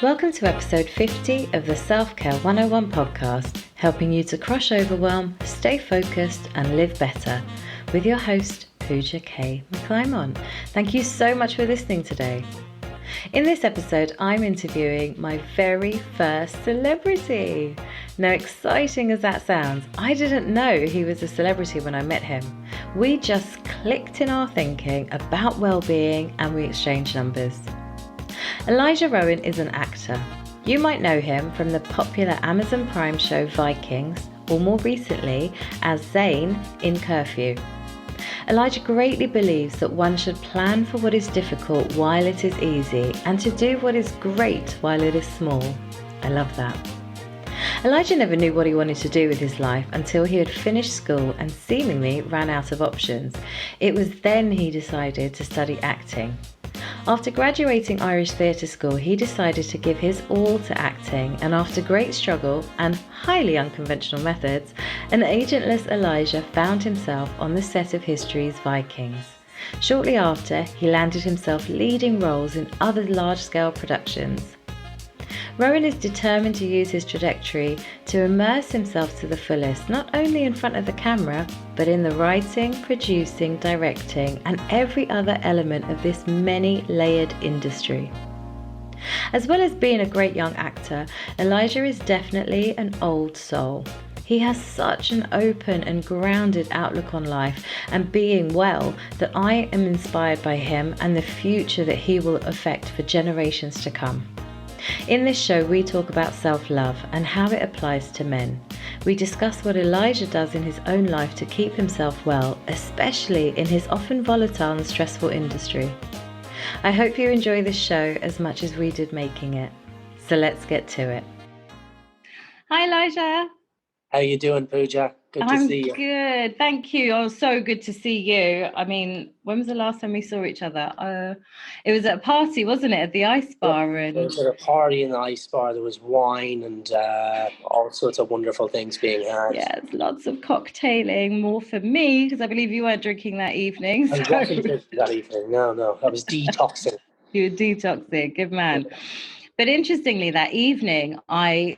Welcome to episode 50 of the Self-Care 101 podcast, helping you to crush overwhelm, stay focused and live better, with your host, Puja K. McClymont. Thank you so much for listening today. In this episode, I'm interviewing my very first celebrity. Now, exciting as that sounds, I didn't know he was a celebrity when I met him. We just clicked in our thinking about well-being and we exchanged numbers. Elijah Rowen is an actor. You might know him from the popular Amazon Prime show Vikings, or more recently as Zane in Curfew. Elijah greatly believes that one should plan for what is difficult while it is easy, and to do what is great while it is small. I love that. Elijah never knew what he wanted to do with his life until he had finished school and seemingly ran out of options. It was then he decided to study acting. After graduating Irish Theatre School, he decided to give his all to acting, and after great struggle and highly unconventional methods, an agentless Elijah found himself on the set of history's Vikings. Shortly after, he landed himself leading roles in other large-scale productions. Rowen is determined to use his trajectory to immerse himself to the fullest, not only in front of the camera, but in the writing, producing, directing, and every other element of this many-layered industry. As well as being a great young actor, Elijah is definitely an old soul. He has such an open and grounded outlook on life and being well that I am inspired by him and the future that he will affect for generations to come. In this show, we talk about self-love and how it applies to men. We discuss what Elijah does in his own life to keep himself well, especially in his often volatile and stressful industry. I hope you enjoy this show as much as we did making it. So let's get to it. Hi, Elijah. How you doing, Puja? Good to see you. I'm good, thank you. Oh, so good to see you. I mean, when was the last time we saw each other? It was at a party, wasn't it, at the Ice Bar? It was at a party in the Ice Bar. There was wine and all sorts of wonderful things being had. Yes, lots of cocktailing, more for me, because I believe you weren't drinking that evening. I wasn't drinking that evening. No. I was detoxing. You were detoxing, good man. Yeah. But interestingly, that evening, I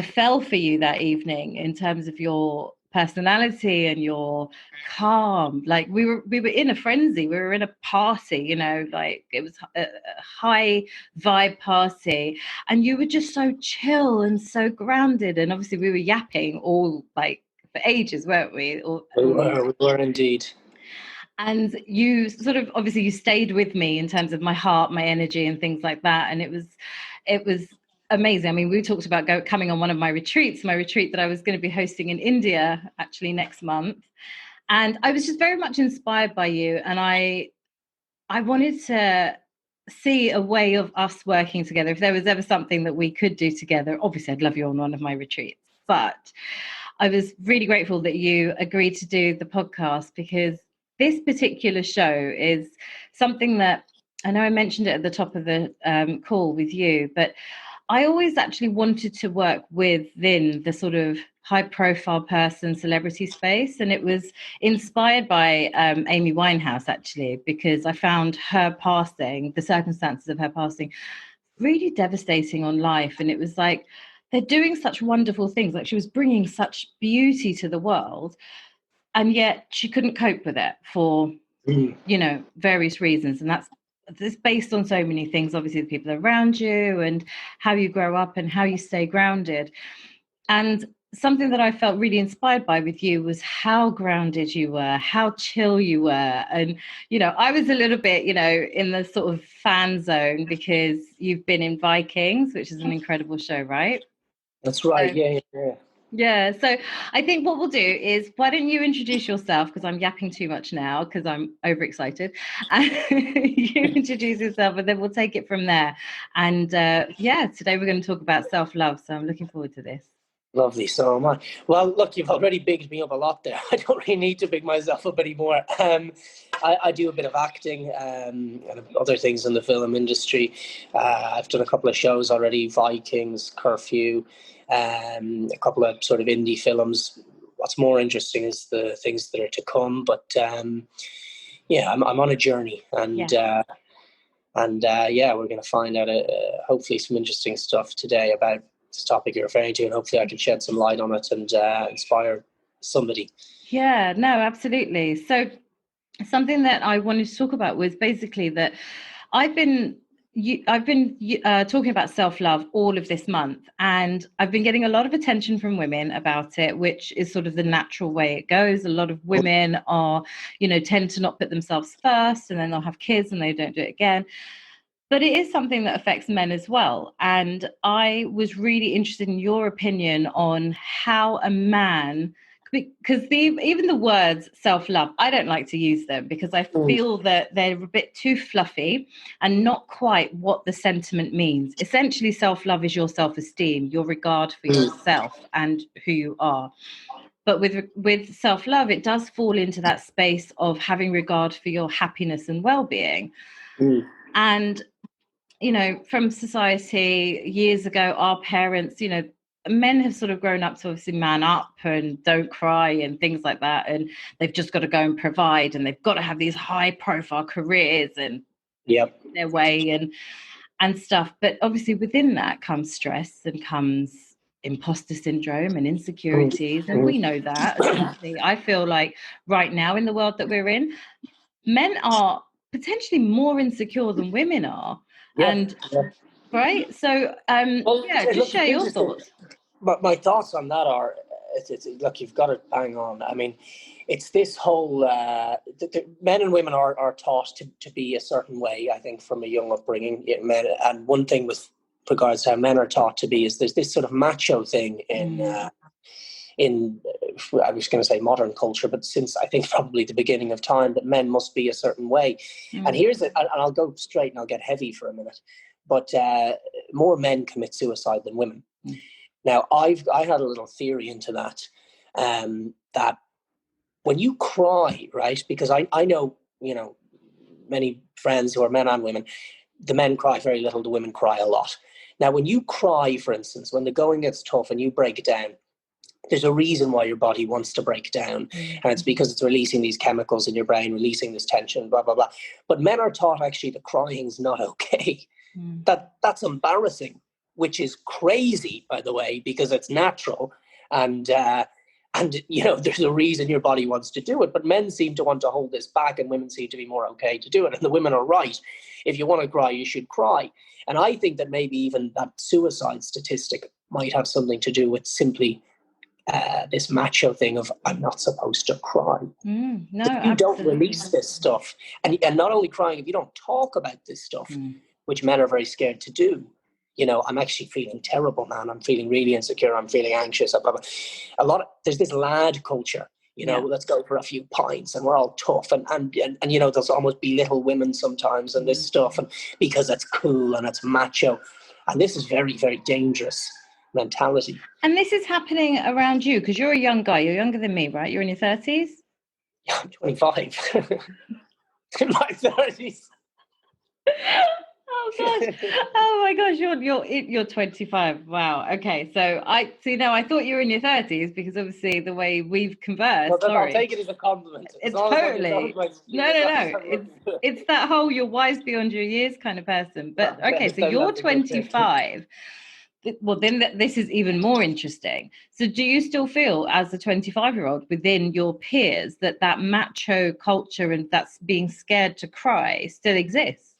fell for you that evening in terms of your personality and your calm. Like we were in a frenzy. We were in a party, you know, like it was a high vibe party, and you were just so chill and so grounded. And obviously, we were yapping all like for ages, weren't we? We were indeed. And you obviously you stayed with me in terms of my heart, my energy and things like that. And it was amazing. I mean, we talked about coming on one of my retreat that I was going to be hosting in India actually next month. And I was just very much inspired by you. And I wanted to see a way of us working together. If there was ever something that we could do together, obviously I'd love you on one of my retreats. But I was really grateful that you agreed to do the podcast, because this particular show is something that I know I mentioned it at the top of the call with you, but I always actually wanted to work within the sort of high profile person celebrity space. And it was inspired by Amy Winehouse, actually, because I found her passing, the circumstances of her passing, really devastating on life. And it was like, they're doing such wonderful things. Like she was bringing such beauty to the world. And yet she couldn't cope with it for, you know, various reasons. And that's based on so many things, obviously the people around you and how you grow up and how you stay grounded. And something that I felt really inspired by with you was how grounded you were, how chill you were. And, you know, I was a little bit, you know, in the sort of fan zone because you've been in Vikings, which is an incredible show, right? That's right. Yeah. Yeah, so I think what we'll do is, why don't you introduce yourself, because I'm yapping too much now because I'm overexcited. You introduce yourself and then we'll take it from there. And today we're going to talk about self-love, so I'm looking forward to this. Lovely. So am I. Well, look, you've already bigged me up a lot there. I don't really need to big myself up anymore. I do a bit of acting and other things in the film industry. I've done a couple of shows already, Vikings, Curfew, a couple of sort of indie films. What's more interesting is the things that are to come. But I'm on a journey, and And we're going to find out hopefully some interesting stuff today about this topic you're referring to, and hopefully I can shed some light on it and inspire somebody. Yeah, no, absolutely. So something that I wanted to talk about was basically that I've been talking about self-love all of this month, and I've been getting a lot of attention from women about it, which is sort of the natural way it goes. A lot of women are, tend to not put themselves first, and then they'll have kids and they don't do it again. But it is something that affects men as well. And I was really interested in your opinion on how a man, because even the words self-love, I don't like to use them because I feel that they're a bit too fluffy and not quite what the sentiment means. Essentially, self-love is your self-esteem, your regard for yourself and who you are. But with self-love, it does fall into that space of having regard for your happiness and well-being. And from society years ago, our parents, men have sort of grown up to obviously man up and don't cry and things like that. And they've just got to go and provide, and they've got to have these high profile careers and their way and stuff. But obviously within that comes stress and comes imposter syndrome and insecurities. And we know that, especially I feel like right now in the world that we're in, men are potentially more insecure than women are. Right. So, just share your thoughts. But my thoughts on that are, look, you've got it bang on. I mean, it's this whole, men and women are taught to be a certain way, I think, from a young upbringing. Men, and one thing with regards to how men are taught to be is there's this sort of macho thing in I was going to say modern culture, but since I think probably the beginning of time, that men must be a certain way. And here's it, and I'll go straight and I'll get heavy for a minute, but more men commit suicide than women. Now, I had a little theory into that, that when you cry, right, because I know, many friends who are men and women, the men cry very little, the women cry a lot. Now, when you cry, for instance, when the going gets tough and you break down, there's a reason why your body wants to break down. And it's because it's releasing these chemicals in your brain, releasing this tension, blah, blah, blah. But men are taught actually that crying is not okay. That's embarrassing, which is crazy, by the way, because it's natural. And there's a reason your body wants to do it. But men seem to want to hold this back, and women seem to be more okay to do it. And the women are right. If you want to cry, you should cry. And I think that maybe even that suicide statistic might have something to do with simply this macho thing of I'm not supposed to cry. If you don't release this stuff, and not only crying, if you don't talk about this stuff, which men are very scared to do, I'm actually feeling terrible, man. I'm feeling really insecure. I'm feeling anxious. Blah, blah. There's this lad culture, let's go for a few pints and we're all tough. And they'll almost belittle women sometimes and this stuff, and because it's cool and it's macho. And this is very, very dangerous mentality. And this is happening around you because you're a young guy. You're younger than me, right? You're in your 30s? Yeah, I'm 25. In my 30s. Oh gosh! Oh my gosh! You're 25. Wow. Okay. So I thought you were in your 30s because obviously the way we've conversed. Well, I'll take it as a compliment. It's totally. No. It's that whole you're wise beyond your years kind of person. But okay, so you're 25. Well, then this is even more interesting. So do you still feel as a 25-year-old within your peers that macho culture and that's being scared to cry still exists?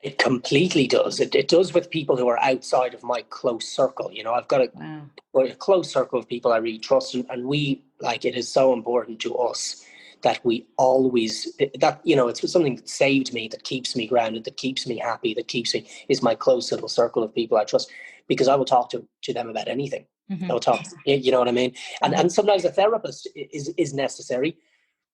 It completely does. It does with people who are outside of my close circle. I've got a close circle of people I really trust, and we, it is so important to us that we always, it's something that saved me, that keeps me grounded, that keeps me happy, is my close little circle of people I trust, because I will talk to them about anything. I will talk, you know what I mean? And sometimes a therapist is necessary,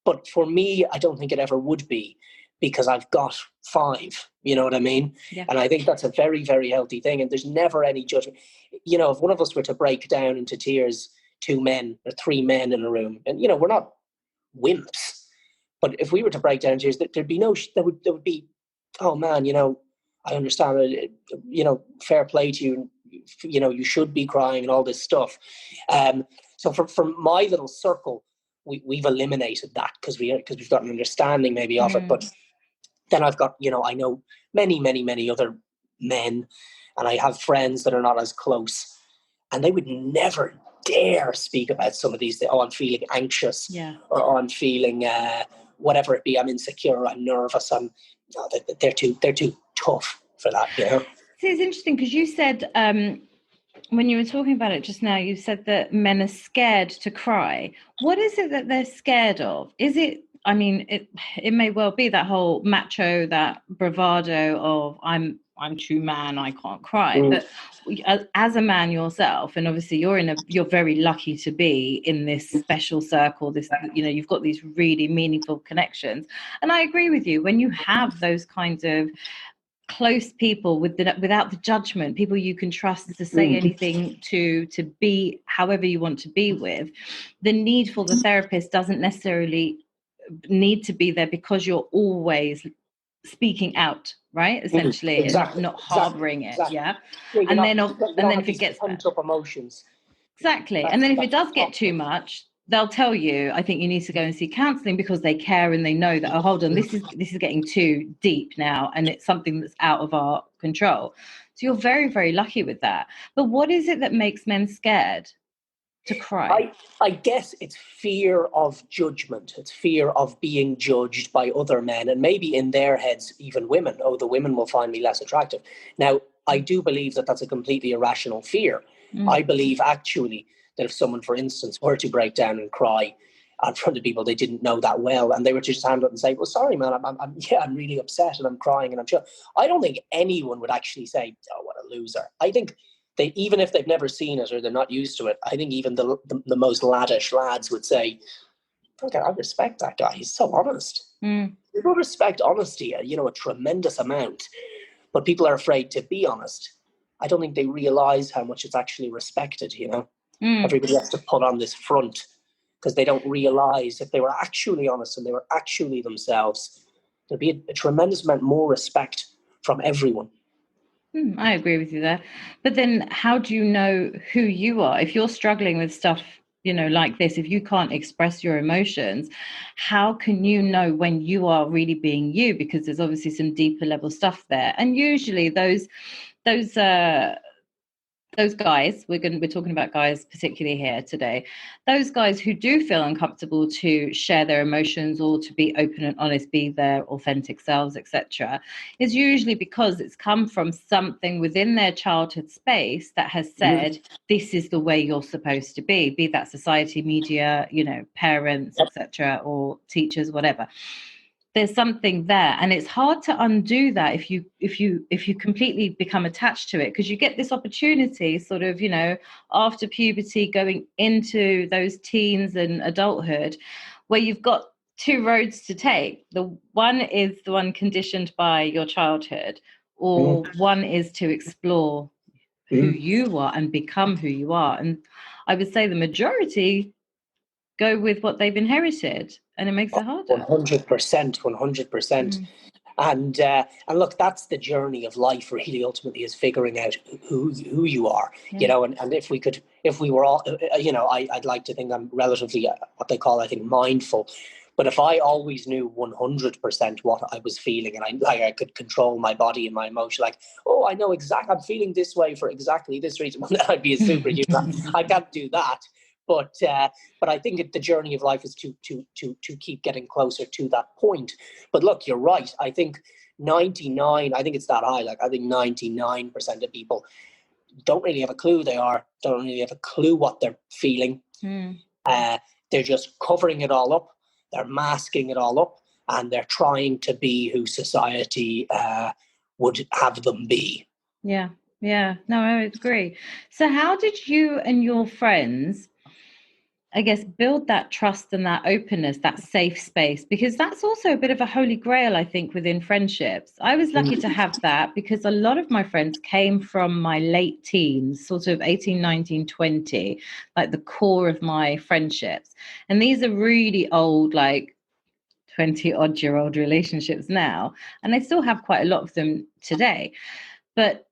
but for me, I don't think it ever would be, because I've got 5, you know what I mean? Yeah. And I think that's a very, very healthy thing. And there's never any judgment. If one of us were to break down into tears, 2 men or 3 men in a room, and, we're not wimps, but if we were to break down tears, there'd be there would be, oh man, I understand it, fair play to you, you should be crying and all this stuff. So from my little circle, we've eliminated that because we've got an understanding maybe of it. But then I've got, I know many, many, many other men, and I have friends that are not as close, and they would never dare speak about some of these things. Oh, I'm feeling anxious, or oh, I'm feeling whatever it be. I'm insecure. I'm nervous. They're too tough for that. See, it's interesting because you said when you were talking about it just now, you said that men are scared to cry. What is it that they're scared of? Is it? I mean, it may well be that whole macho, that bravado of I'm true man, I can't cry. But as a man yourself, and obviously you're very lucky to be in this special circle. This, you've got these really meaningful connections. And I agree with you. When you have those kinds of close people without the judgment, people you can trust to say anything to be however you want to be with, the need for the therapist doesn't necessarily need to be there because you're always speaking out, right? Essentially, exactly. And not harboring it. Exactly. Yeah. And then if it gets pent up emotions. Exactly. And then if it does get too much, they'll tell you, I think you need to go and see counselling, because they care and they know that, oh, hold on, this is getting too deep now, and it's something that's out of our control. So you're very, very lucky with that. But what is it that makes men scared to cry? I guess it's fear of judgment. It's fear of being judged by other men, and maybe in their heads, even women. Oh, the women will find me less attractive. Now, I do believe that that's a completely irrational fear. I believe actually that if someone, for instance, were to break down and cry in front of people they didn't know that well, and they were to just hand up and say, well, sorry, man, I'm really upset and I'm crying and I'm sure. I don't think anyone would actually say, oh, what a loser. I think even if they've never seen it or they're not used to it, I think even the most laddish lads would say, okay, I respect that guy. He's so honest. People respect honesty, a tremendous amount, but people are afraid to be honest. I don't think they realize how much it's actually respected, Everybody has to put on this front because they don't realize if they were actually honest and they were actually themselves, there'd be a tremendous amount more respect from everyone. I agree with you there. But then how do you know who you are? If you're struggling with stuff, like this, if you can't express your emotions, how can you know when you are really being you? Because there's obviously some deeper level stuff there. And usually those guys, we're talking about guys particularly here today, those guys who do feel uncomfortable to share their emotions or to be open and honest, be their authentic selves, etc., is usually because it's come from something within their childhood space that has said, this is the way you're supposed to be that society, media, parents, etc., or teachers, whatever. There's something there, and it's hard to undo that if you completely become attached to it, because you get this opportunity sort of after puberty going into those teens and adulthood, where you've got two roads to take. The one is the one conditioned by your childhood, or one is to explore who you are and become who you are. And I would say the majority go with what they've inherited, and it makes it harder. 100%. And look, that's the journey of life, really. Ultimately, is figuring out who you are. And if we were all, I'd like to think I'm relatively what they call, I think, mindful. But if I always knew 100% what I was feeling, and I could control my body and my emotion, like, oh, I know exactly, I'm feeling this way for exactly this reason, well, then I'd be a superhuman. I can't do that. But I think the journey of life is to keep getting closer to that point. But look, you're right. I think 99, I think it's that high. Like, I think 99% of people don't really have a clue who they are, don't really have a clue what they're feeling. They're just covering it all up. They're masking it all up, and they're trying to be who society would have them be. Yeah. No, I agree. So how did you and your friends, I guess, build that trust and that openness, that safe space? Because that's also a bit of a holy grail, I think, within friendships. I was lucky to have that, because a lot of my friends came from my late teens, sort of 18, 19, 20, like the core of my friendships. And these are really old, like 20-odd-year-old relationships now. And I still have quite a lot of them today. But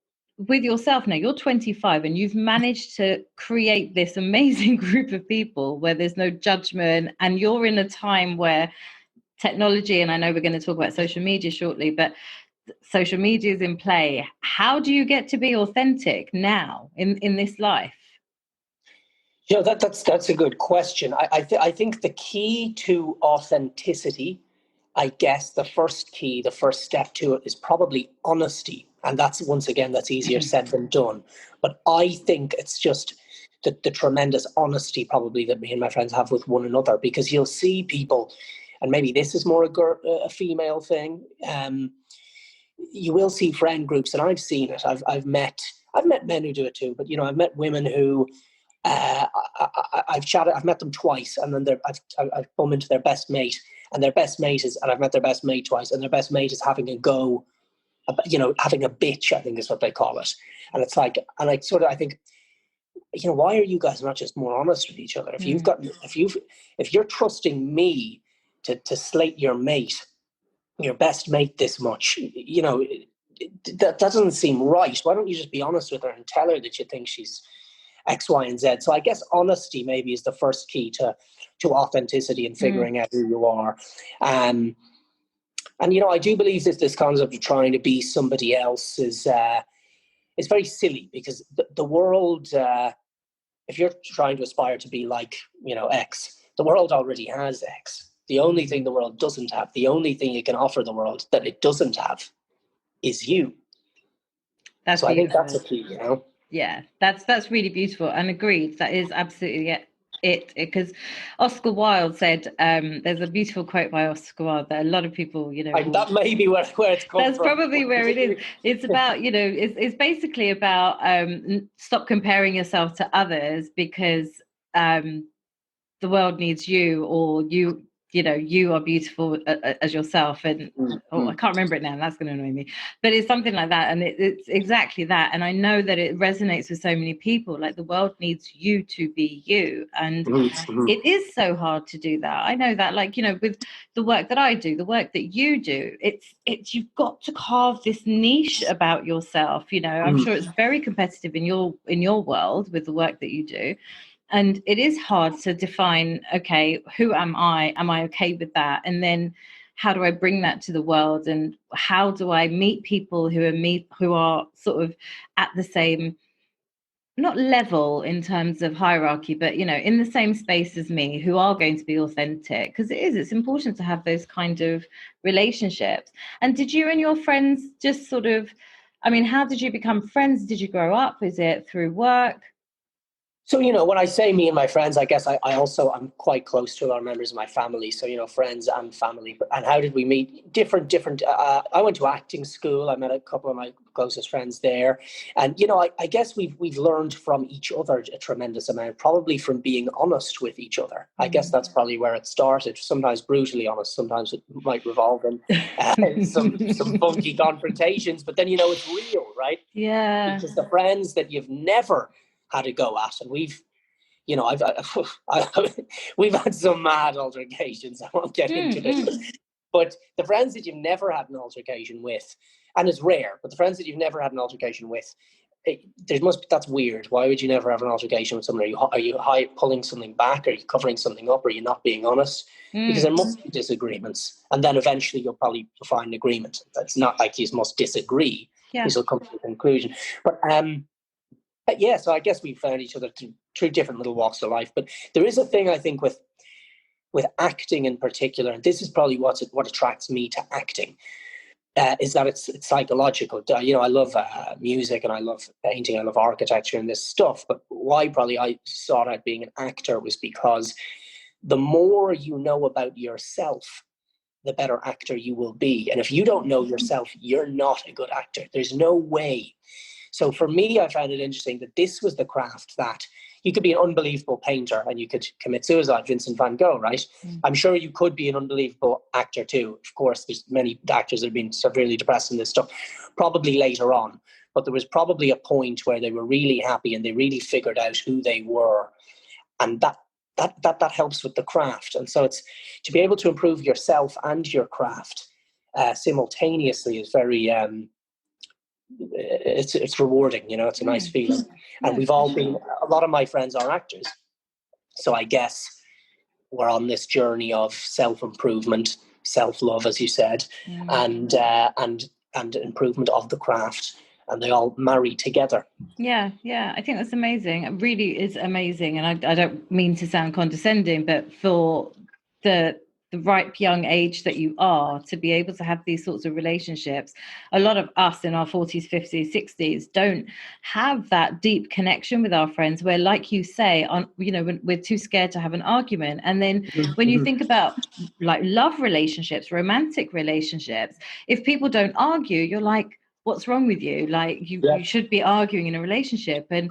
with yourself now, you're 25 and you've managed to create this amazing group of people where there's no judgment, and you're in a time where technology, and I know we're going to talk about social media shortly, but social media is in play. How do you get to be authentic now in this life? That's a good question. I think the key to authenticity, I guess the first step to it is probably honesty. And that's, once again, that's easier said than done. But I think it's just the tremendous honesty probably that me and my friends have with one another, because you'll see people, and maybe this is more a female thing, you will see friend groups, and I've seen it. I've met men who do it too, but I've met women who I've met them twice, and then I've bumped into their best mate, and their best mate is, and I've met their best mate twice, and their best mate is having a go, having a bitch, I think is what they call it. And it's like, and I think, why are you guys not just more honest with each other? If you're trusting me to slate your best mate this much, that doesn't seem right. Why don't you just be honest with her and tell her that you think she's X, Y, and Z? So I guess honesty maybe is the first key to authenticity and figuring out who you are. And I do believe that this concept of trying to be somebody else is very silly, because the world, if you're trying to aspire to be like, X, the world already has X. The only thing the world doesn't have, the only thing you can offer the world that it doesn't have, is you. That's so beautiful. I think that's a key, Yeah, that's really beautiful, and agreed. That is absolutely it. Because Oscar Wilde said, there's a beautiful quote by Oscar Wilde that a lot of people, that may be where it's come that's from. probably where it is. It's about, it's basically about stop comparing yourself to others, because the world needs you, or you are beautiful as yourself. And I can't remember it now, and that's going to annoy me, but it's something like that. And it's exactly that. And I know that it resonates with so many people. Like, the world needs you to be you, and it is so hard to do that. I know that, like, with the work that I do, the work that you do, it's you've got to carve this niche about yourself. I'm sure it's very competitive in your world with the work that you do. And it is hard to define, okay, who am I? Am I okay with that? And then how do I bring that to the world? And how do I meet people who are sort of at the same, not level in terms of hierarchy, but, in the same space as me, who are going to be authentic? Because it's important to have those kind of relationships. And did you and your friends just sort of, how did you become friends? Did you grow up? Is it through work? So, when I say me and my friends, I guess I'm quite close to a lot of members of my family. So, friends and family. And how did we meet? Different. I went to acting school. I met a couple of my closest friends there. And, I guess we've learned from each other a tremendous amount, probably from being honest with each other. I guess that's probably where it started. Sometimes brutally honest. Sometimes it might revolve in some funky confrontations. But then, it's real, right? Yeah. Because the friends that you've never had a go at, and we've had some mad altercations. I won't get into this, but the friends that you've never had an altercation with, and it's rare, but the friends that you've never had an altercation with, that's weird. Why would you never have an altercation with someone? Are you pulling something back? Are you covering something up? Are you not being honest? Because there must be disagreements, and then eventually you'll probably find an agreement. That's not like you must disagree. Yeah. You will come to a conclusion. But so I guess we found each other through different little walks of life. But there is a thing, I think, with acting in particular, and this is probably what attracts me to acting, is that it's psychological. I love music, and I love painting, I love architecture and this stuff. But why probably I sought out being an actor was because the more you know about yourself, the better actor you will be. And if you don't know yourself, you're not a good actor. There's no way. So for me, I found it interesting that this was the craft that you could be an unbelievable painter and you could commit suicide, Vincent van Gogh, right? I'm sure you could be an unbelievable actor too. Of course, there's many actors that have been severely depressed in this stuff, probably later on. But there was probably a point where they were really happy and they really figured out who they were. And that helps with the craft. And so it's to be able to improve yourself and your craft simultaneously is very... it's rewarding, it's a nice feeling. And we've all been, a lot of my friends are actors. So I guess we're on this journey of self-improvement self-love, as you said, and improvement of the craft, and they all marry together. Yeah, I think that's amazing. It really is amazing. And I don't mean to sound condescending, but for the ripe young age that you are, to be able to have these sorts of relationships, a lot of us in our 40s, 50s, 60s don't have that deep connection with our friends, where, like you say, we're too scared to have an argument. And then when you think about like love relationships, romantic relationships, if people don't argue, you're like, what's wrong with you? Like you should be arguing in a relationship. And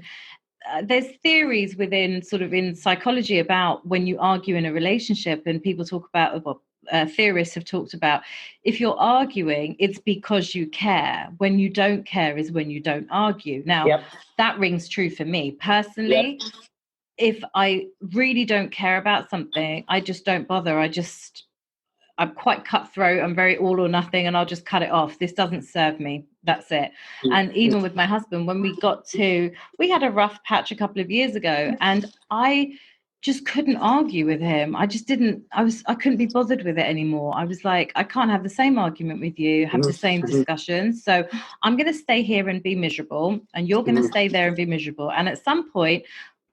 there's theories within sort of in psychology about when you argue in a relationship, and people talk about, theorists have talked about, if you're arguing, it's because you care. When you don't care is when you don't argue. Now, that rings true for me personally. If I really don't care about something, I just don't bother. I'm quite cutthroat. I'm very all or nothing, and I'll just cut it off. This doesn't serve me. That's it. And even with my husband, when we had a rough patch a couple of years ago, and I just couldn't argue with him. I couldn't be bothered with it anymore. I was like, I can't have the same argument with you, have the same discussions. So I'm going to stay here and be miserable, and you're going to stay there and be miserable. And at some point,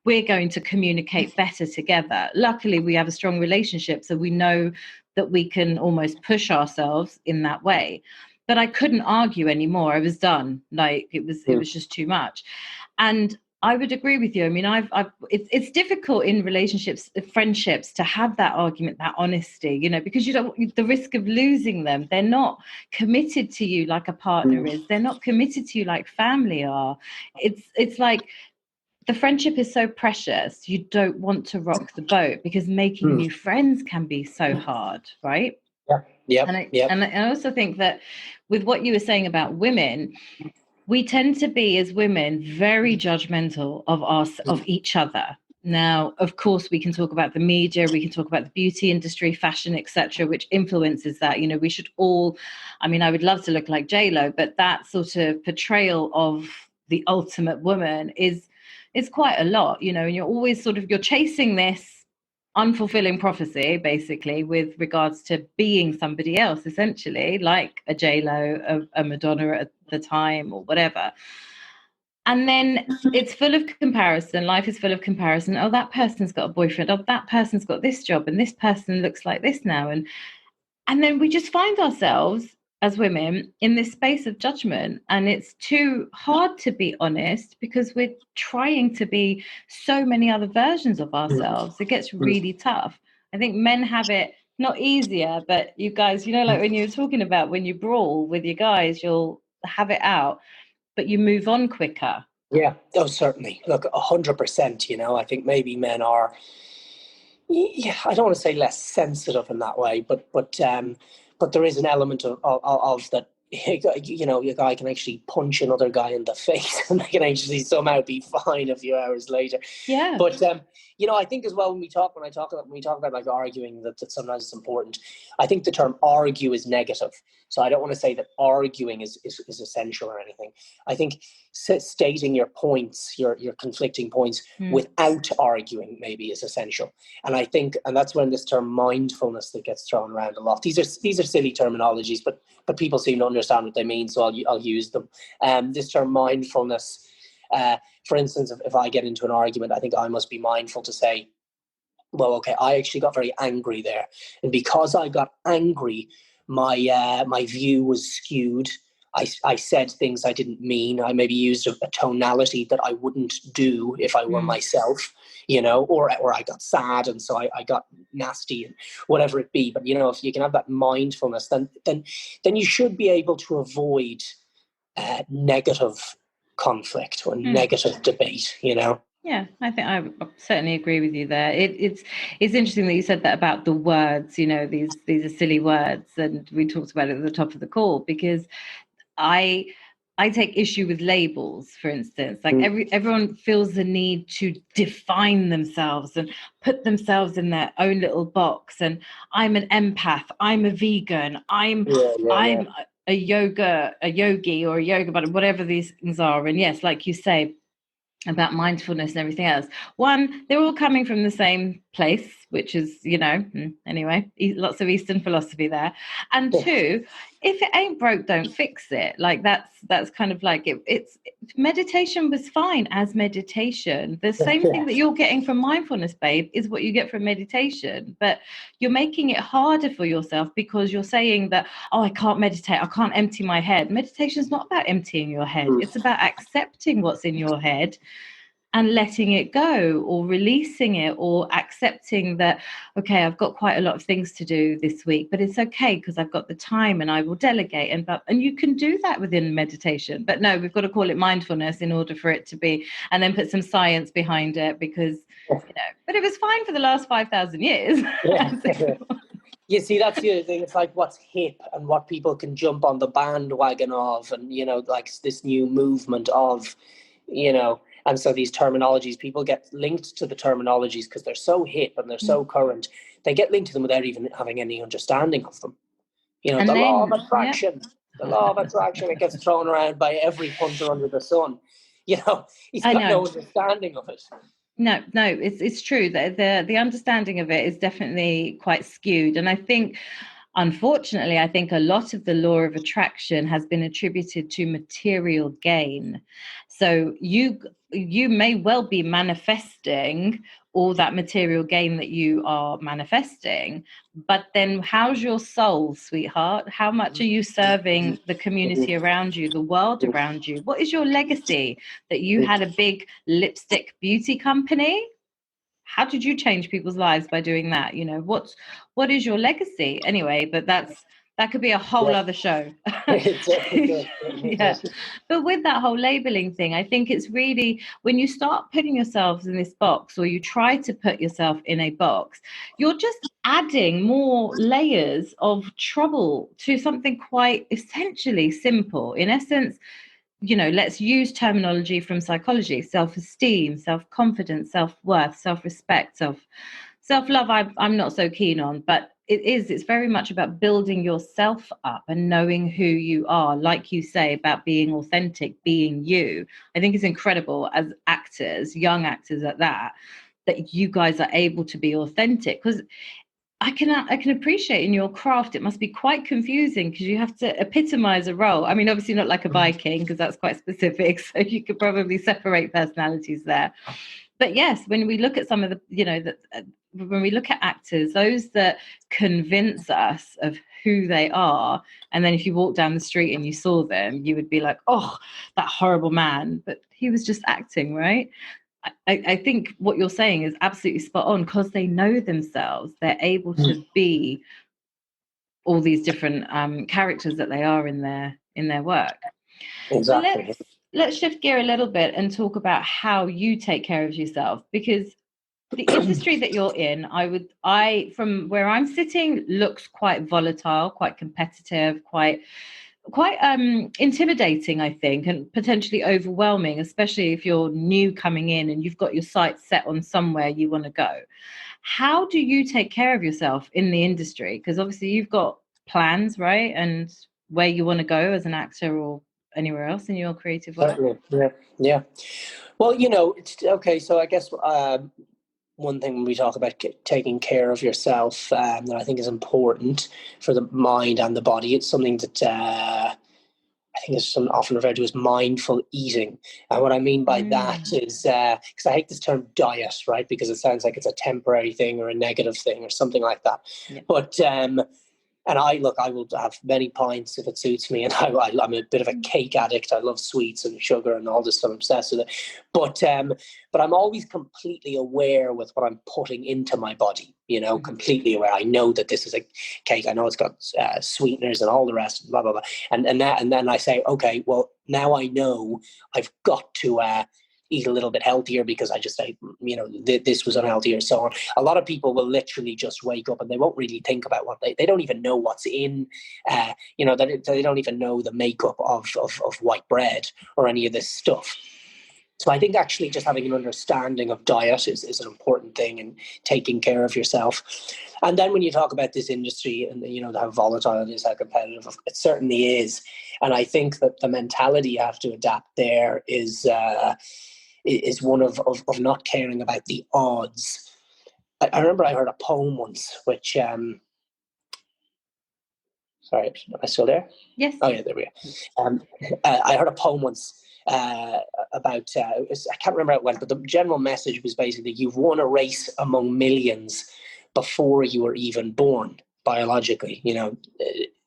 we're going to communicate better together. Luckily, we have a strong relationship, so we know that we can almost push ourselves in that way. But I couldn't argue anymore. I was done. Like it was just too much. And I would agree with you. I mean, it's difficult in relationships, friendships, to have that argument, that honesty, because you don't, the risk of losing them. They're not committed to you like a partner is. They're not committed to you like family are. It's like, the friendship is so precious, you don't want to rock the boat, because making new friends can be so hard, right? And I also think that with what you were saying about women, we tend to be, as women, very judgmental of each other. Now, of course, we can talk about the media, we can talk about the beauty industry, fashion, etc., which influences that. We should all, I mean, I would love to look like J-Lo, but that sort of portrayal of the ultimate woman is quite a lot, and you're always you're chasing this unfulfilling prophecy, basically, with regards to being somebody else, essentially, like a J-Lo, a Madonna at the time, or whatever. And then it's full of comparison. Life is full of comparison. Oh, that person's got a boyfriend. Oh, that person's got this job, and this person looks like this now. And then we just find ourselves as women in this space of judgment, and it's too hard to be honest, because we're trying to be so many other versions of ourselves. It gets really tough. I think men have it not easier, but you guys, like when you were talking about when you brawl with your guys, you'll have it out, but you move on quicker. Yeah, oh, certainly. Look, 100%, I think maybe men are, I don't want to say less sensitive in that way, but there is an element of that. A guy can actually punch another guy in the face, and they can actually somehow be fine a few hours later. Yeah. But I think as well, when we talk about like arguing, that sometimes it's important. I think the term argue is negative, so I don't want to say that arguing is essential or anything. I think stating your points, your conflicting points, without arguing maybe is essential. And I think, and that's when this term mindfulness that gets thrown around a lot. These are silly terminologies, but people seem to understand what they mean, so I'll use them. This term mindfulness, for instance, if I get into an argument, I think I must be mindful to say, well, okay, I actually got very angry there, and because I got angry, my view was skewed. I said things I didn't mean. I maybe used a tonality that I wouldn't do if I were myself, or I got sad, and so I got nasty, and whatever it be. But if you can have that mindfulness, then you should be able to avoid negative conflict or negative debate. Yeah, I think I certainly agree with you there. It's interesting that you said that about the words. These are silly words, and we talked about it at the top of the call, because I take issue with labels, for instance. Like everyone feels the need to define themselves and put themselves in their own little box. And I'm an empath. I'm a vegan. I'm a yogi or a yoga, but whatever these things are. And yes, like you say about mindfulness and everything else. One, they're all coming from the same place, which is, anyway, lots of Eastern philosophy there. And two, if it ain't broke, don't fix it. Like that's kind of like it's meditation was fine as meditation. The same thing that you're getting from mindfulness, babe, is what you get from meditation. But you're making it harder for yourself because you're saying that, oh, I can't meditate, I can't empty my head. Meditation is not about emptying your head. It's about accepting what's in your head and letting it go, or releasing it, or accepting that, okay, I've got quite a lot of things to do this week, but it's okay because I've got the time and I will delegate. And you can do that within meditation. But no, we've got to call it mindfulness in order for it to be, and then put some science behind it because, but it was fine for the last 5,000 years. You see, that's the other thing. It's like what's hip and what people can jump on the bandwagon of, and, like this new movement of, and so these terminologies, people get linked to the terminologies because they're so hip and they're so current. They get linked to them without even having any understanding of them. And the then, law of attraction, the law of attraction, it gets thrown around by every punter under the sun. He's got no understanding of it. No, it's true that the understanding of it is definitely quite skewed. And I think, unfortunately, a lot of the law of attraction has been attributed to material gain. So you may well be manifesting all that material gain that you are manifesting, but then how's your soul, sweetheart? How much are you serving the community around you, the world around you? What is your legacy? That you had a big lipstick beauty company? How did you change people's lives by doing that? What is your legacy anyway? But that could be a whole other show. Yeah. But with that whole labeling thing, I think it's really, when you start putting yourselves in this box, or you try to put yourself in a box, you're just adding more layers of trouble to something quite essentially simple. In essence, let's use terminology from psychology: self-esteem, self-confidence, self-worth, self-respect, self-love. I'm not so keen on, but it's very much about building yourself up and knowing who you are, like you say, about being authentic, being you. I think it's incredible as actors, young actors at that you guys are able to be authentic, because I can appreciate in your craft it must be quite confusing because you have to epitomize a role. I mean, obviously not like a Viking, because that's quite specific, so you could probably separate personalities there. But yes, when we look at some of the, when we look at actors, those that convince us of who they are, and then if you walk down the street and you saw them, you would be like, oh, that horrible man, but he was just acting, right? I think what you're saying is absolutely spot on, because they know themselves. They're able to be all these different characters that they are in their work. Exactly. But let's shift gear a little bit and talk about how you take care of yourself, because the industry that you're in, from where I'm sitting, looks quite volatile, quite competitive, quite intimidating, I think, and potentially overwhelming, especially if you're new coming in and you've got your sights set on somewhere you want to go. How do you take care of yourself in the industry? Because obviously you've got plans, right? And where you want to go as an actor or anywhere else in your creative work. Yeah. Well, it's okay. So I guess one thing when we talk about taking care of yourself that I think is important for the mind and the body, it's something that I think is often referred to as mindful eating. And what I mean by that is, because I hate this term diet, right? Because it sounds like it's a temporary thing or a negative thing or something like that. Yeah. But and I will have many pints if it suits me. And I'm a bit of a cake addict. I love sweets and sugar and all this stuff. I'm obsessed with it. But I'm always completely aware with what I'm putting into my body, completely aware. I know that this is a cake. I know it's got sweeteners and all the rest, blah, blah, blah. And then I say, okay, well, now I know I've got to eat a little bit healthier because I just say, this was unhealthy or so on. A lot of people will literally just wake up and they won't really think about what they don't even know what's in, they don't even know the makeup of white bread or any of this stuff. So I think actually just having an understanding of diet is an important thing, and taking care of yourself. And then when you talk about this industry and, how volatile it is, how competitive, it certainly is. And I think that the mentality you have to adapt there is one of not caring about the odds. I remember I heard a poem once, which sorry, am I still there? Yes. Oh yeah, there we go. I heard a poem once about I can't remember how it went, but the general message was basically you've won a race among millions before you were even born biologically.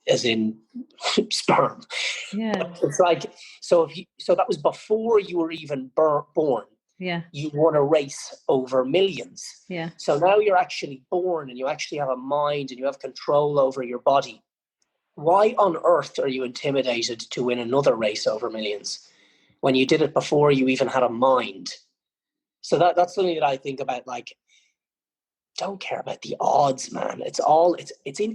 As in sperm. Yeah. But it's like so that was before you were even born. Yeah. You won a race over millions. Yeah. So now you're actually born and you actually have a mind and you have control over your body. Why on earth are you intimidated to win another race over millions when you did it before you even had a mind? So that's something that I think about, like, don't care about the odds, man. It's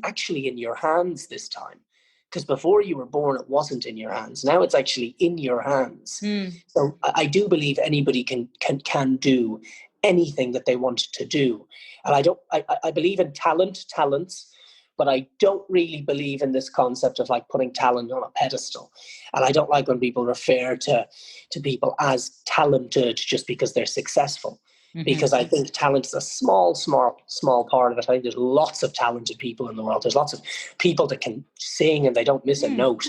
actually in your hands this time. Because before you were born, it wasn't in your hands. Now it's actually in your hands. So I do believe anybody can do anything that they want to do. And I believe in talents, but I don't really believe in this concept of like putting talent on a pedestal. And I don't like when people refer to people as talented just because they're successful. Because I think talent is a small part of it. I think there's lots of talented people in the world. There's lots of people that can sing and they don't miss a note,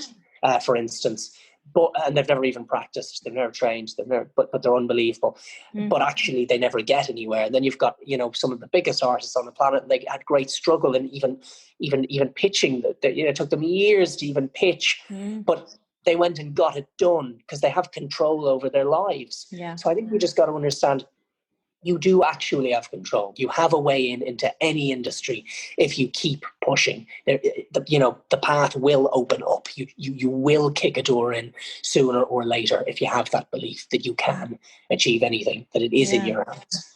for instance. And they've never even practiced. They've never trained. But they're unbelievable. But actually, they never get anywhere. And then you've got some of the biggest artists on the planet, and they had great struggle in even pitching. It took them years to even pitch, but they went and got it done because they have control over their lives. Yeah. So I think we just got to understand. You do actually have control. You have a way into any industry if you keep pushing. The path will open up. You will kick a door in sooner or later if you have that belief that you can achieve anything, that it is in your hands.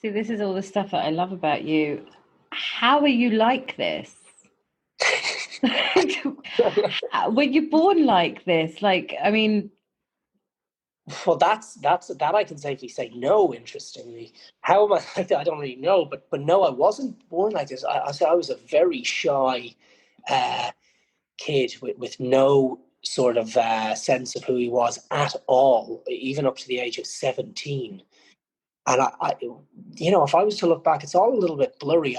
See, this is all the stuff that I love about you. How are you like this? Were you born like this? Like, I mean... Well, that I can safely say no. Interestingly, how am I? I don't really know, but no, I wasn't born like this. I was a very shy kid with no sort of sense of who he was at all, even up to the age of 17. And if I was to look back, it's all a little bit blurry.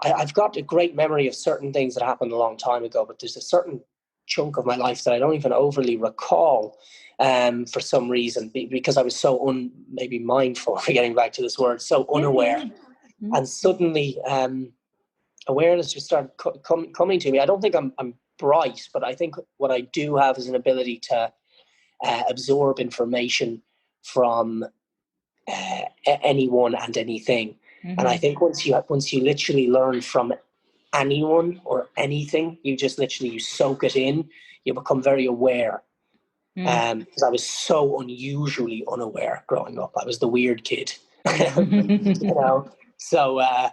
I've got a great memory of certain things that happened a long time ago, but there's a certain chunk of my life that I don't even overly recall for some reason, because I was so maybe mindful, for getting back to this word, so unaware. And suddenly awareness just started coming to me. I don't think I'm bright, but I think what I do have is an ability to absorb information from anyone and anything. And I think once you literally learn from anyone or anything, you soak it in, you become very aware. Because I was so unusually unaware growing up. I was the weird kid. So I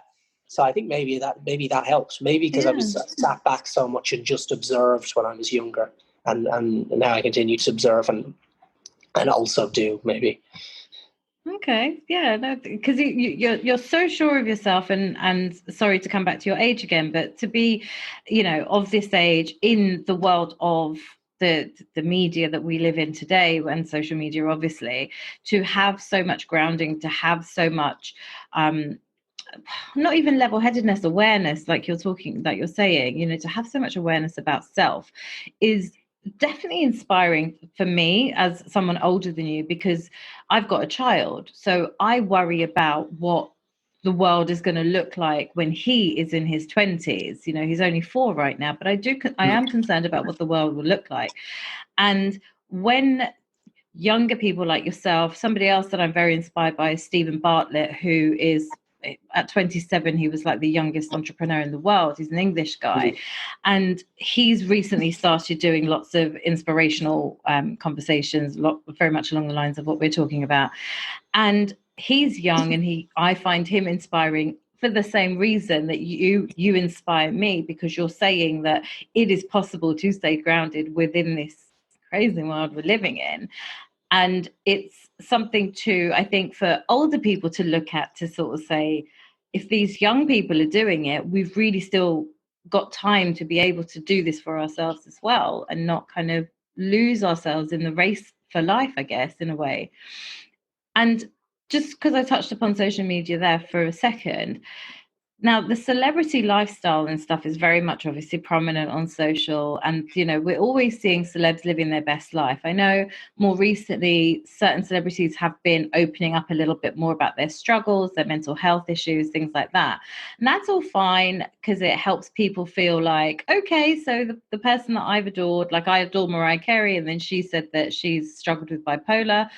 think maybe that helps. Maybe because I was sat back so much and just observed when I was younger, and now I continue to observe and also do, maybe. Okay, yeah, no, because you're so sure of yourself, and sorry to come back to your age again, but to be, of this age in the world of the media that we live in today, and social media, obviously, to have so much grounding, to have so much, not even level-headedness, awareness, like you're saying, to have so much awareness about self is definitely inspiring for me as someone older than you, because I've got a child, so I worry about what the world is going to look like when he is in his 20s. He's only 4 right now, but I am concerned about what the world will look like. And when younger people like yourself, somebody else that I'm very inspired by is Stephen Bartlett, who is, at 27, he was like the youngest entrepreneur in the world. He's an English guy. And he's recently started doing lots of inspirational conversations, very much along the lines of what we're talking about. And he's young, and I find him inspiring for the same reason that you inspire me, because you're saying that it is possible to stay grounded within this crazy world we're living in. And it's something to, I think, for older people to look at, to sort of say, if these young people are doing it, we've really still got time to be able to do this for ourselves as well, and not kind of lose ourselves in the race for life, I guess, in a way. And just because I touched upon social media there for a second. Now, the celebrity lifestyle and stuff is very much obviously prominent on social. And, you know, we're always seeing celebs living their best life. I know more recently, certain celebrities have been opening up a little bit more about their struggles, their mental health issues, things like that. And that's all fine because it helps people feel like, okay, so the person that I've adored, like I adore Mariah Carey, and then she said that she's struggled with bipolar.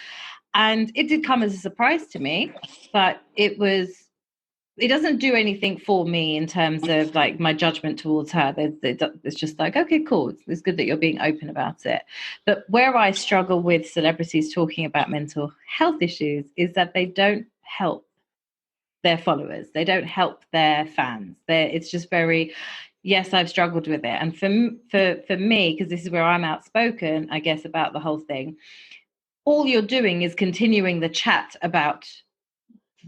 And it did come as a surprise to me, but it doesn't do anything for me in terms of like my judgment towards her. It's just like, okay, cool. It's good that you're being open about it. But where I struggle with celebrities talking about mental health issues is that they don't help their followers. They don't help their fans. It's just very, yes, I've struggled with it. And for me, because this is where I'm outspoken, I guess, about the whole thing, all you're doing is continuing the chat about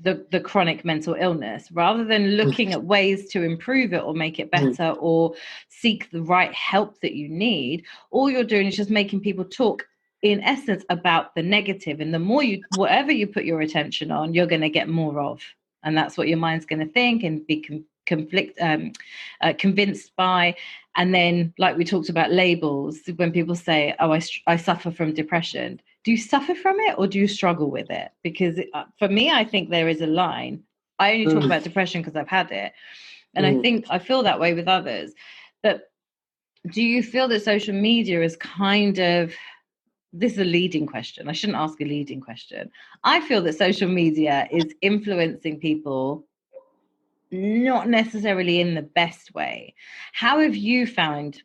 the chronic mental illness rather than looking at ways to improve it or make it better or seek the right help that you need. All you're doing is just making people talk in essence about the negative, and the more whatever you put your attention on, you're going to get more of, and that's what your mind's going to think and be convinced by. And then, like we talked about labels, when people say, oh, I suffer from depression, do you suffer from it or do you struggle with it? Because for me, I think there is a line. I only talk about depression because I've had it. And I feel that way with others. But do you feel that social media is kind of, this is a leading question. I shouldn't ask a leading question. I feel that social media is influencing people not necessarily in the best way. How have you found,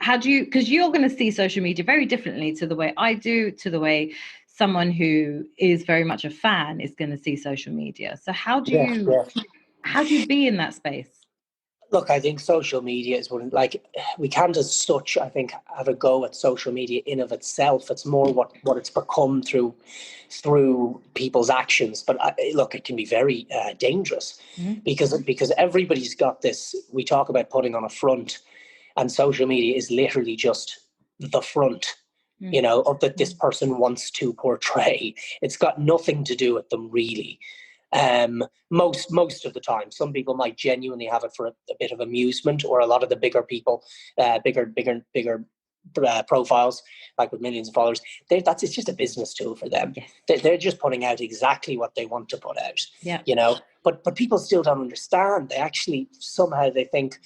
because you're going to see social media very differently to the way I do, to the way someone who is very much a fan is going to see social media. So how do you be in that space? Look, I think social media is one, like, we can't as such, I think, have a go at social media in of itself. It's more what it's become through people's actions. But look, it can be very dangerous because everybody's got this. We talk about putting on a front, and social media is literally just the front, you know, of that this person wants to portray. It's got nothing to do with them, really. Most of the time, some people might genuinely have it for a bit of amusement, or a lot of the bigger people, bigger profiles, like with millions of followers, it's just a business tool for them. Yes. They're just putting out exactly what they want to put out. Yeah. You know, but people still don't understand. They actually somehow they think,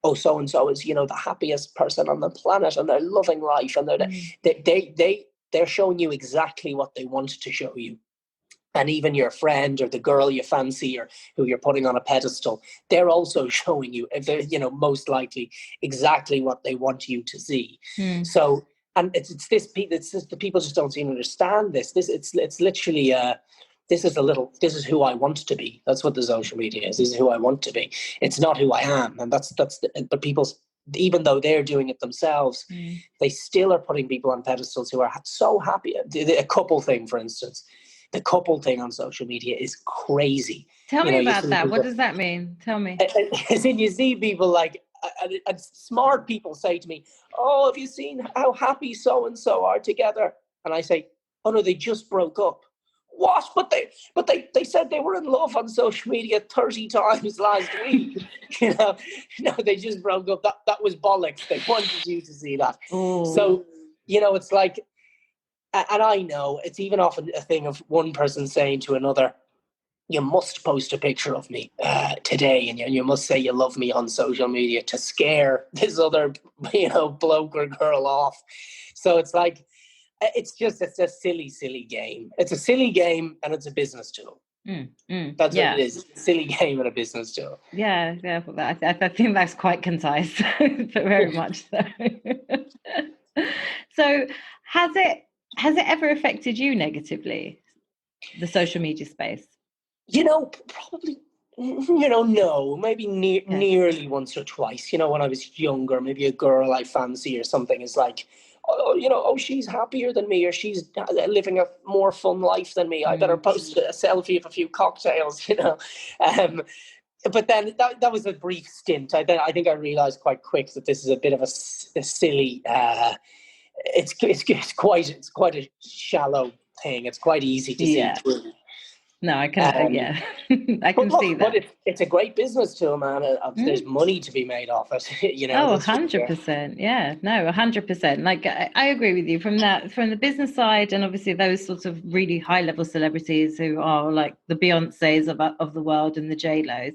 oh, so and so is, you know, the happiest person on the planet, and they're loving life, and they're showing you exactly what they want to show you. And even your friend or the girl you fancy or who you're putting on a pedestal, they're also showing you, you know, most likely exactly what they want you to see. So, and it's the people just don't seem to understand this. It's literally this is who I want to be. That's what the social media is. This is who I want to be. It's not who I am, and but people's, even though they're doing it themselves, they still are putting people on pedestals who are so happy. A couple thing, for instance. The couple thing on social media is crazy. Tell me about that. What does that mean? Tell me. As in, you see people like, and smart people say to me, oh, have you seen how happy so-and-so are together? And I say, oh no, they just broke up. What? But they said they were in love on social media 30 times last week. You know, no, they just broke up. That was bollocks. They wanted you to see that. Ooh. So, you know, it's like, and I know it's even often a thing of one person saying to another, you must post a picture of me today, and you must say you love me on social media to scare this other, you know, bloke or girl off. So it's like, it's a silly game. It's a silly game, and it's a business tool. That's what it is. It's a silly game and a business tool. Yeah. I think that's quite concise, but very much so. So has it ever affected you negatively, the social media space? You know, probably, you know, no, maybe nearly once or twice. You know, when I was younger, maybe a girl I fancy or something is like, oh, you know, oh, she's happier than me, or she's living a more fun life than me. I better post a selfie of a few cocktails, you know. But then that was a brief stint. I think I realized quite quick that this is a bit of a silly. It's quite a shallow thing. It's quite easy to see through. No, I can, Um, yeah, I but can see look, but that. it's a great business tool, man. There's Mm. money to be made off it. Oh, That's for sure. 100%. Yeah, no, 100%. Like I agree with you from the business side, and obviously those sorts of really high level celebrities who are like the Beyoncés of the world and the J Lo's.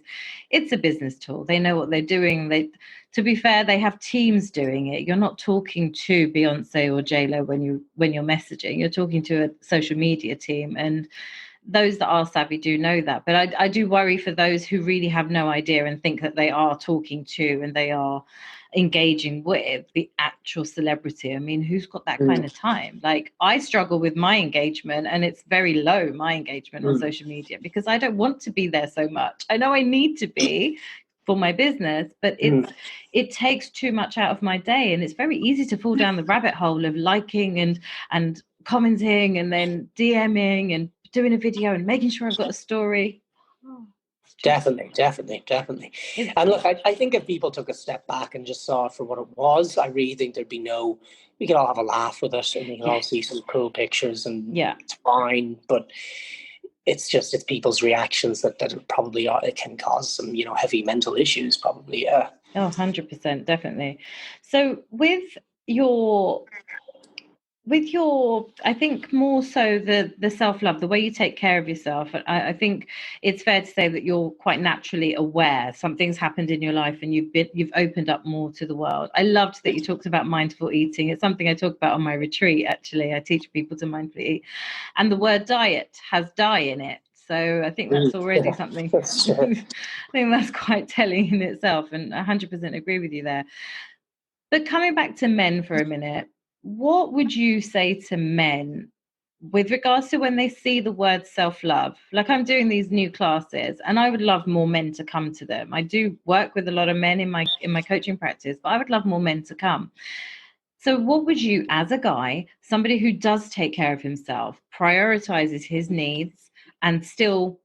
It's a business tool. They know what they're doing. To be fair, they have teams doing it. You're not talking to Beyonce or J Lo when you're messaging. You're talking to a social media team, and those that are savvy do know that. But I do worry for those who really have no idea and think that they are talking to and they are engaging with the actual celebrity. I mean, who's got that kind Mm, of time? Like, I struggle with my engagement, and it's very low, my engagement on mm, social media, because I don't want to be there so much. I know I need to be for my business, but mm. it takes too much out of my day, and it's very easy to fall down the rabbit hole of liking and commenting and then DMing and doing a video and making sure I've got a story. Oh, it's just, Definitely. it's, And look, I think if people took a step back and just saw it for what it was, I really think we could all have a laugh with it, and we can yeah, all see some cool pictures, and yeah. it's fine. But it's people's reactions that probably it can cause some, heavy mental issues, probably. Yeah. Oh, 100%, definitely. So your I think more so the self-love, the way you take care of yourself. I think it's fair to say that you're quite naturally aware something's happened in your life and you've opened up more to the world. I loved that you talked about mindful eating. It's something I talk about on my retreat. Actually, I teach people to mindfully eat, and the word diet has die in it. So I think that's already something. I think that's quite telling in itself, and 100% agree with you there. But coming back to men for a minute, what would you say to men with regards to when they see the word self-love? Like, I'm doing these new classes and I would love more men to come to them. I do work with a lot of men in my coaching practice, but I would love more men to come. So what would you, as a guy, somebody who does take care of himself, prioritizes his needs and still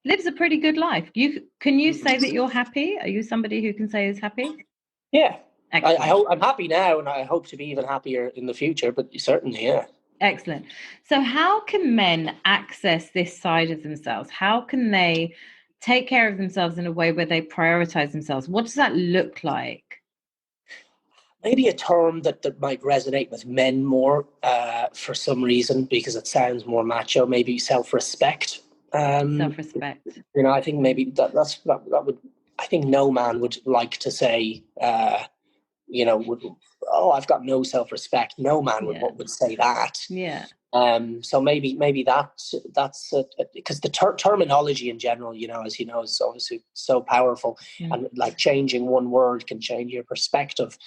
lives a pretty good life? Can you say that you're happy? Are you somebody who can say is happy? Yeah. I Excellent. hope I'm happy now, and I hope to be even happier in the future. But certainly, yeah. Excellent. So, how can men access this side of themselves? How can they take care of themselves in a way where they prioritize themselves? What does that look like? Maybe a term that might resonate with men more for some reason, because it sounds more macho. Maybe self-respect. Self-respect. I think maybe that would. I think no man would like to say, would, oh, I've got no self-respect. No man would Yeah. would say that. Yeah. So maybe that's because the terminology in general, as you know, is obviously so powerful, and like changing one word can change your perspective.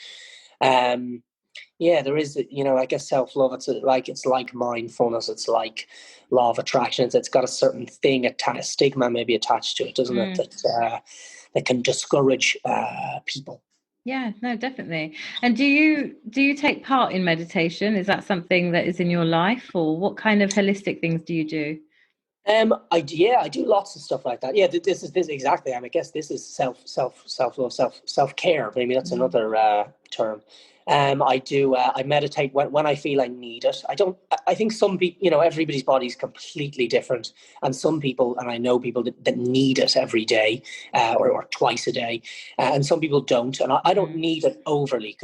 Yeah, there is, I guess self-love, it's like mindfulness, it's like law of attraction. It's got a certain thing, a stigma maybe attached to it, doesn't it, that can discourage people. Yeah, no, definitely. And do you take part in meditation? Is that something that is in your life, or what kind of holistic things do you do? I do lots of stuff like that. Yeah, this exactly. I guess this is self-love, self-care. Maybe that's another term. I meditate when I feel I need it. I think some people, everybody's body is completely different, and some people, and I know people that need it every day, or twice a day, and some people don't, and I don't need it overly.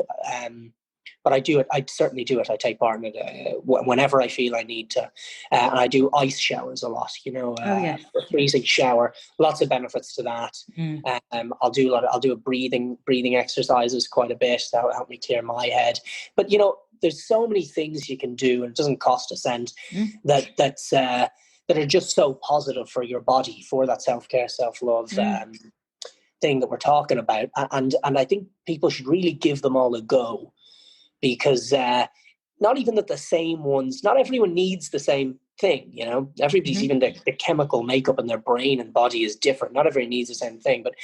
But I do it. I certainly do it. I take part in it whenever I feel I need to, and I do ice showers a lot. Oh yes. A freezing shower. Lots of benefits to that. Mm. I'll do a breathing exercises quite a bit. That will help me clear my head. But there's so many things you can do, and it doesn't cost a cent. That are just so positive for your body, for that self-care, self-love thing that we're talking about. And I think people should really give them all a go, because not even that the same ones, not everyone needs the same thing, everybody's, even the chemical makeup in their brain and body is different. Not everyone needs the same thing, but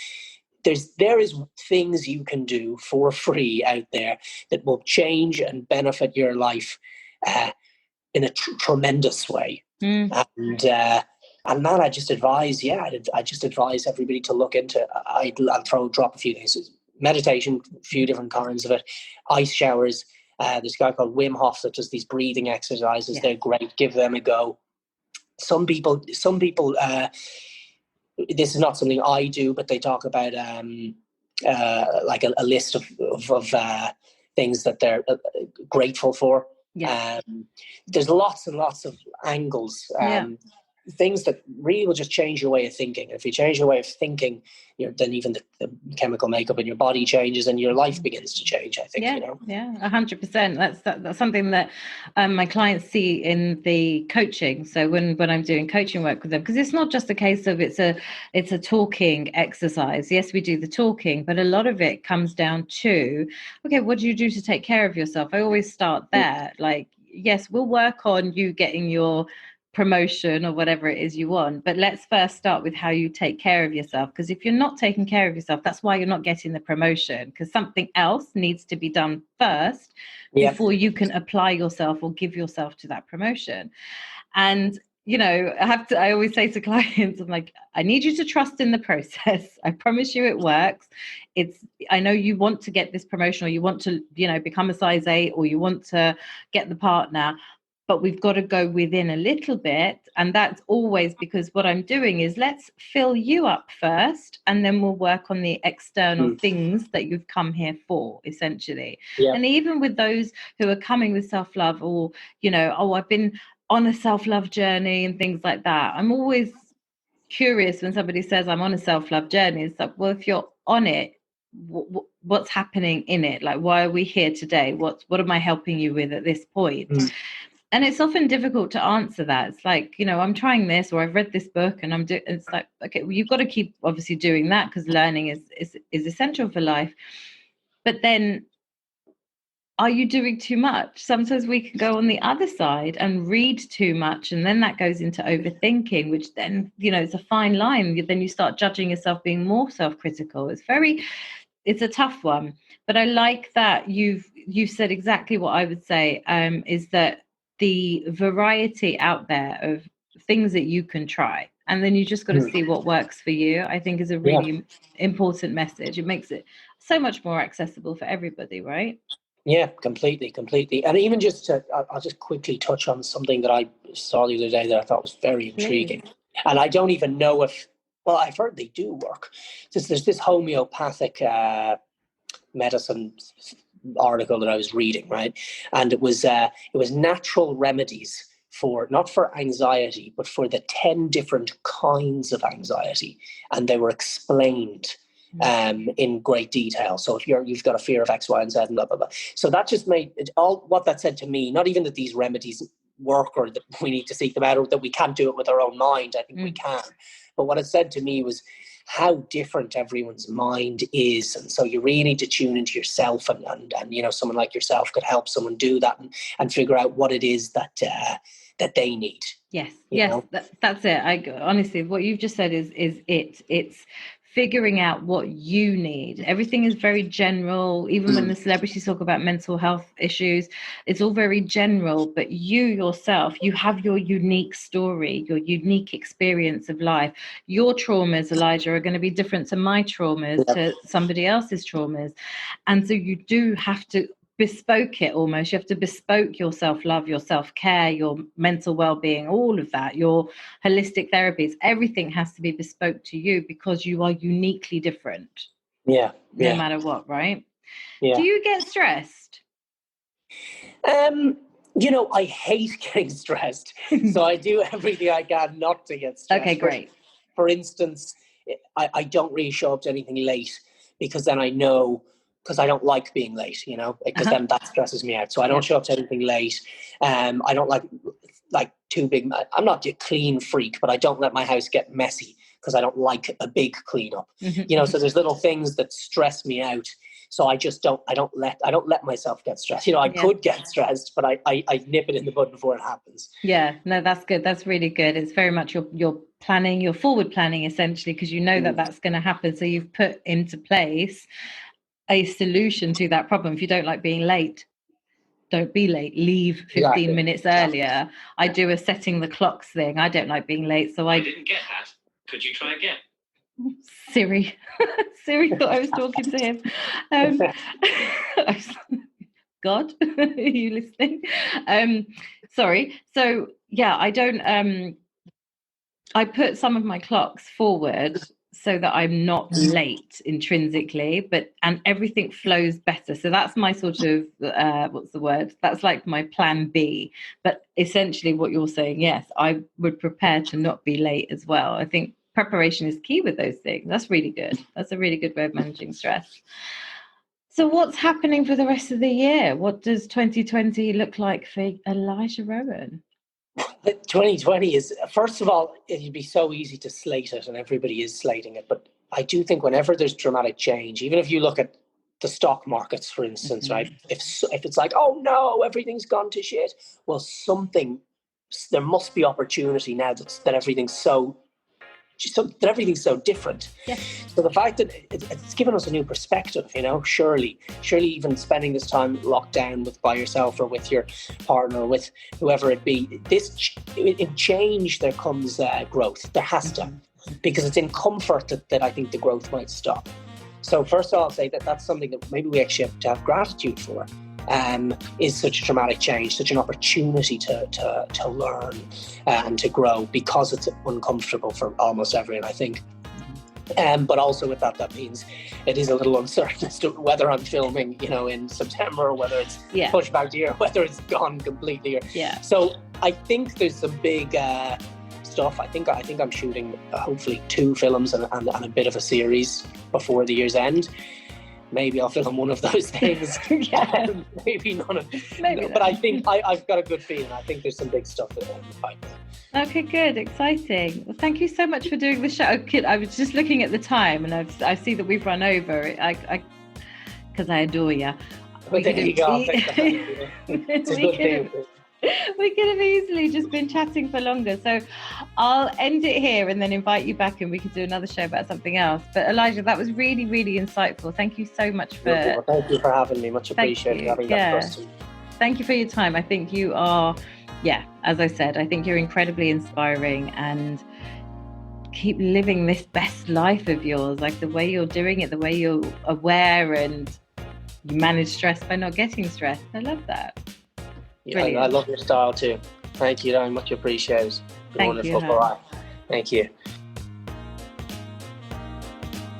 there is things you can do for free out there that will change and benefit your life in a tremendous way. And that I just advise, I just advise everybody to look into. I'll drop a few things. Meditation, a few different kinds of it. Ice showers. There's a guy called Wim Hof that does these breathing exercises. Yeah. They're great. Give them a go. some people, this is not something I do, but they talk about like a list of things that they're grateful for. Yeah. There's lots and lots of angles. Things that really will just change your way of thinking. If you change your way of thinking, then even the chemical makeup in your body changes and your life begins to change, I think. Yeah, 100%. That's something that my clients see in the coaching. So when I'm doing coaching work with them, because it's not just a case of it's a talking exercise. Yes, we do the talking, but a lot of it comes down to, okay, what do you do to take care of yourself? I always start there. Like, yes, we'll work on you getting your promotion or whatever it is you want, but let's first start with how you take care of yourself, because if you're not taking care of yourself, that's why you're not getting the promotion, because something else needs to be done first before you can apply yourself or give yourself to that promotion. And I always say to clients, I'm like, I need you to trust in the process. I promise you it works. I know you want to get this promotion, or you want to become a size 8, or you want to get the partner, but we've got to go within a little bit. And that's always because what I'm doing is, let's fill you up first, and then we'll work on the external things that you've come here for, essentially. And even with those who are coming with self-love, or, I've been on a self-love journey and things like that, I'm always curious when somebody says I'm on a self-love journey. It's like, well, if you're on it, what's happening in it? Like, why are we here today? What am I helping you with at this point? And it's often difficult to answer that. It's like, I'm trying this, or I've read this book and it's like, okay, well, you've got to keep obviously doing that, because learning is essential for life. But then, are you doing too much? Sometimes we can go on the other side and read too much, and then that goes into overthinking, which then, it's a fine line. Then you start judging yourself, being more self-critical. It's a tough one. But I like that you've said exactly what I would say, is that the variety out there of things that you can try, and then you just got to see what works for you, I think is a really important message. It makes it so much more accessible for everybody, right? Yeah, completely. And even I'll just quickly touch on something that I saw the other day that I thought was very intriguing. And I don't even know I've heard they do work. There's this homeopathic medicine article that I was reading, right? And it was natural remedies not for anxiety, but for the 10 different kinds of anxiety. And they were explained in great detail. So if you've got a fear of X, Y, and Z, and blah, blah, blah. So that just made what that said to me, not even that these remedies work or that we need to seek them out or that we can't do it with our own mind. I think we can. But what it said to me was how different everyone's mind is. And so you really need to tune into yourself, and someone like yourself could help someone do that and figure out what it is that they need. Yes, that's it. Honestly, what you've just said is it's figuring out what you need. Everything is very general. Even when the celebrities talk about mental health issues, it's all very general, but you yourself, you have your unique story, your unique experience of life. Your traumas, Elijah, are going to be different to my traumas, to somebody else's traumas. And so you do have to bespoke it almost. You have to bespoke your self-love, your self-care, your mental well-being, all of that, your holistic therapies. Everything has to be bespoke to you, because you are uniquely different. No matter what, right? Do you get stressed? I hate getting stressed. So I do everything I can not to get stressed. Okay, great. For instance, I don't really show up to anything late, because then I know, because I don't like being late, because then that stresses me out. So I don't show up to anything late. I don't like too big. I'm not a clean freak, but I don't let my house get messy, because I don't like a big cleanup. So there's little things that stress me out. So I don't let myself get stressed. I could get stressed, but I nip it in the bud before it happens. Yeah, no, that's good. That's really good. It's very much your planning, your forward planning, essentially, because you know that that's going to happen. So you've put into place a solution to that problem. If you don't like being late, don't be late. Leave 15 minutes earlier. I do a setting the clocks thing. I don't like being late, so I didn't get that. Could you try again? Siri thought I was talking to him. God, are you listening? Sorry. So yeah, I don't I put some of my clocks forward so that I'm not late intrinsically, and everything flows better. So that's my sort of what's the word? That's like my plan B. But essentially, what you're saying, yes, I would prepare to not be late as well. I think preparation is key with those things. That's really good. That's a really good way of managing stress. So what's happening for the rest of the year? What does 2020 look like for Elijah Rowen? 2020 is, first of all, it'd be so easy to slate it, and everybody is slating it. But I do think whenever there's dramatic change, even if you look at the stock markets, for instance, right? If it's like, oh no, everything's gone to shit. Well, there must be opportunity now that everything's so different. Yeah. So the fact that it's given us a new perspective, surely even spending this time locked down by yourself or with your partner or with whoever it be, in change there comes growth. There has to, because it's in comfort that I think the growth might stop. So first of all, I'll say that's something that maybe we actually have to have gratitude for. Is such a dramatic change, such an opportunity to learn and to grow, because it's uncomfortable for almost everyone, I think. But also with that means it is a little uncertain as to whether I'm filming, in September, or whether it's pushed back to year, whether it's gone completely. So I think there's some big stuff. I think I'm shooting hopefully 2 films and a bit of a series before the year's end. Maybe I'll film one of those things. Maybe none of them. But I think I've got a good feeling. I think there's some big stuff in the pipeline. Okay, good. Exciting. Well, thank you so much for doing the show. I was just looking at the time, and I see that we've run over. Because I adore you. There you go. It's a good thing. We could have easily just been chatting for longer. So I'll end it here and then invite you back, and we can do another show about something else. But Elijah, that was really, really insightful. Thank you so much for... Well, thank you for having me. Much appreciated having that question. Thank you for your time. I think you are, as I said, I think you're incredibly inspiring, and keep living this best life of yours, like the way you're doing it, the way you're aware and you manage stress by not getting stressed. I love that. Yeah, I love your style too. Thank you very much. Appreciate it. Wonderful. Bye. Thank you.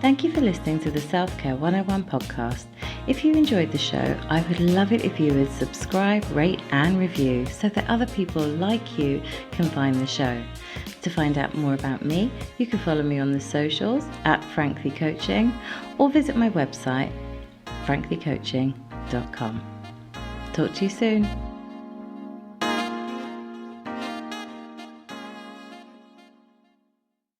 Thank you for listening to the Self-Care 101 podcast. If you enjoyed the show, I would love it if you would subscribe, rate and review so that other people like you can find the show. To find out more about me, you can follow me on the socials at Frankly Coaching, or visit my website franklycoaching.com. Talk to you soon.